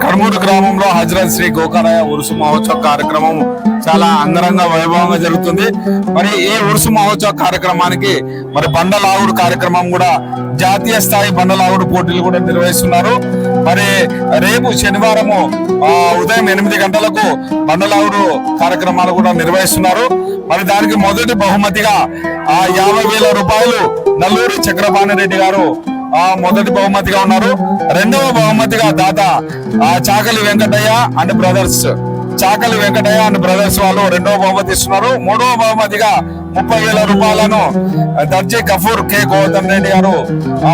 కర్మూరు గ్రామంలో హజరత్ శ్రీ గోకరాయ ఉరుసు మహోత్సవ కార్యక్రమం చాలా అంగరంగ వైభవంగా జరుగుతుంది. మరి ఈ ఉరుసు మహోత్సవ కార్యక్రమానికి మరి బండలాగుడు కార్యక్రమం కూడా జాతీయ స్థాయి బండలాగుడు పోటీలు కూడా నిర్వహిస్తున్నారు. మరి రేపు శనివారము ఉదయం 8 గంటలకు బండలాగుడు కార్యక్రమాలు కూడా నిర్వహిస్తున్నారు. మరి దానికి మొదటి బహుమతిగా 50,000 రూపాయలు నల్లూరి చక్రపాణి రెడ్డి గారు మొదటి బహుమతిగా ఉన్నారు. రెండవ బహుమతిగా దాత చాకలి వెంకటయ్య అండ్ బ్రదర్స్ వాళ్ళు రెండవ బహుమతి ఇస్తున్నారు. మూడవ బహుమతిగా 30,000 రూపాయలను దర్జీ గఫూర్ కె గౌతమ్ రెడ్డి గారు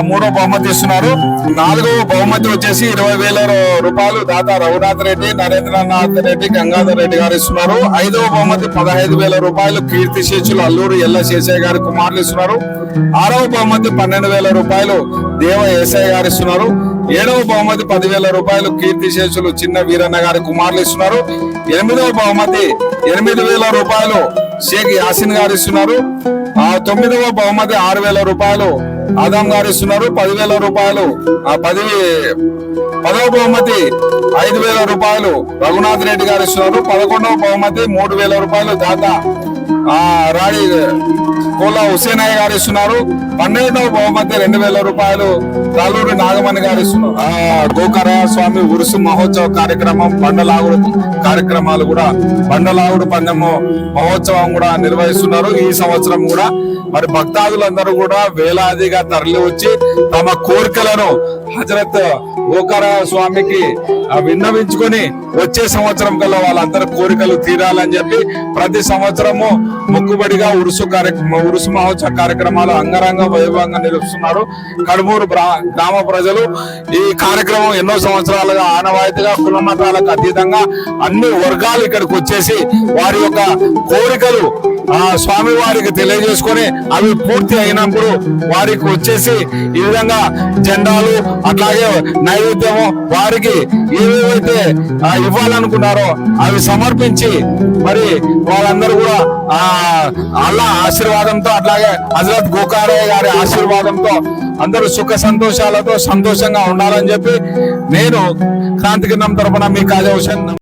మూడవ బహుమతి ఇస్తున్నారు. నాలుగవ బహుమతి వచ్చేసి 20,000 రూపాయలు దాత రఘునాథ్ రెడ్డి, నరేంద్రనాథ్ రెడ్డి, గంగాధర్ రెడ్డి గారు ఇస్తున్నారు. ఐదవ బహుమతి 15,000 రూపాయలు కీర్తి శేషులు అల్లూరు ఎల్ల శేషయ్య గారి కుమారులు ఇస్తున్నారు. ఆరవ బహుమతి 12,000 రూపాయలు దేవ ఏసయ్య గారు ఇస్తున్నారు. ఏడవ బహుమతి 10,000 రూపాయలు కీర్తి శేషులు చిన్న వీరన్న గారి కుమారులు ఇస్తున్నారు. ఎనిమిదవ బహుమతి 8,000 రూపాయలు షేక్ యాసిన్ గారు ఇస్తున్నారు. 9వ బహుమతి 6,000 రూపాయలు ఆదాం గారు ఇస్తున్నారు. 10,000 రూపాయలు 10వ బహుమతి 5,000 రూపాయలు రఘునాథ్ రెడ్డి గారు ఇస్తున్నారు. 11వ బహుమతి 3,000 రూపాయలు దాత రాడి కోలా హుసేనయ్య గారు ఇస్తున్నారు. 12వ బహుమతి 2,000 రూపాయలు తాలూరు నాగమణి గారు ఇస్తున్నారు. గోకరాయ స్వామి ఉరుసు మహోత్సవ కార్యక్రమం, బండలాగుడు కార్యక్రమాలు కూడా బండలాగుడు పందెము మహోత్సవం కూడా నిర్వహిస్తున్నారు. ఈ సంవత్సరం కూడా మరి భక్తాదులందరూ కూడా వేలాదిగా తరలి వచ్చి తమ కోరికలను హజరత్ గోకరాయ స్వామికి విన్నవించుకొని వచ్చే సంవత్సరం కల్లా వాళ్ళందరి కోరికలు తీరాలని చెప్పి ప్రతి సంవత్సరము మొక్కుబడిగా ఉరుసు మహోత్సవ కార్యక్రమాలు అంగరంగ వైభవంగా నిర్వహిస్తున్నారు కడుమూరు గ్రామ ప్రజలు. ఈ కార్యక్రమం ఎన్నో సంవత్సరాలుగా ఆనవాయితీగా కుల మతాలకు అతీతంగా అన్ని వర్గాలు ఇక్కడికి వచ్చేసి వారి యొక్క కోరికలు స్వామి వారికి తెలియజేసుకొని అవి పూర్తి అయినప్పుడు వారికి వచ్చేసి ఈ విధంగా జెండాలు అట్లాగే నైవేద్యము వారికి ఏవేవైతే ఇవ్వాలనుకున్నారో అవి సమర్పించి మరి వాళ్ళందరూ కూడా అల్లా ఆశీర్వాదంతో అట్లాగే హజరత్ గోకరాయ గారి ఆశీర్వాదంతో అందరూ సుఖ సంతోషాలతో సంతోషంగా ఉండాలని చెప్పి నేను క్రాంతి కిరణం తరపున మీ కాజా హుసేన్